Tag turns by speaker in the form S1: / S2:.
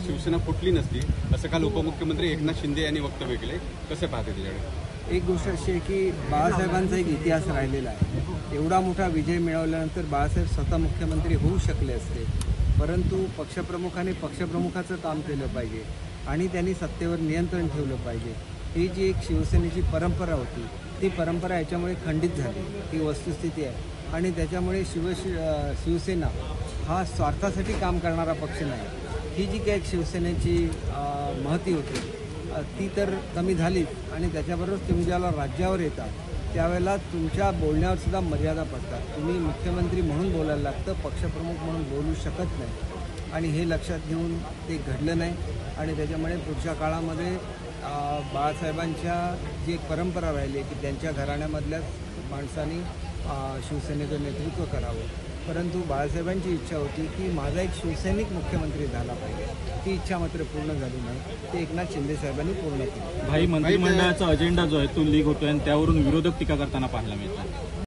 S1: शिवसेना फुटली नसती असं काल उपमुख्यमंत्री एकनाथ शिंदे यांनी वक्तव्य केले. कसे पाहते त्याच्याकडे?
S2: एक गोष्ट अशी आहे की बाळासाहेबांचा एक इतिहास राहिलेला आहे. एवढा मोठा विजय मिळवल्यानंतर बाळासाहेब स्वतः मुख्यमंत्री होऊ शकले असते, परंतु पक्षप्रमुखाने पक्षप्रमुखाचं काम केलं पाहिजे आणि त्यांनी सत्तेवर नियंत्रण ठेवलं पाहिजे. ही जी एक शिवसेनेची परंपरा होती ती परंपरा याच्यामुळे खंडित झाली, ही वस्तुस्थिती आहे. आणि त्याच्यामुळे शिवसेना हा स्वार्थासाठी काम करणारा पक्ष नाही. ही जी काही शिवसेनेची महती होती ती तर कमी झालीच आणि त्याच्याबरोबर तुम्ही ज्याला राज्यावर येता त्यावेळेला तुमच्या बोलण्यावर सुद्धा मर्यादा पडतात. तुम्ही मुख्यमंत्री म्हणून बोलायला लागतं, पक्षप्रमुख म्हणून बोलू शकत नाही आणि हे लक्षात घेऊन ते घडलं नाही. आणि त्याच्यामुळे पुढच्या काळामध्ये बाळासाहेबांच्या जी एक परंपरा राहिली की त्यांच्या घराण्यामधल्याच माणसांनी शिवसेनेचं नेतृत्व करावं, परंतु बाळासाहेबांची इच्छा होती की माझा एक शिवसैनिक मुख्यमंत्री झाला पाहिजे. ती इच्छा मात्र पूर्ण झाली नाही, ते एकनाथ शिंदे साहेबांनी पूर्ण केली.
S3: भाई मंत्रिमंडळाचा अजेंडा जो आहे तो लीक होतोय आणि त्यावरून विरोधक टीका करताना पाहायला मिळतात.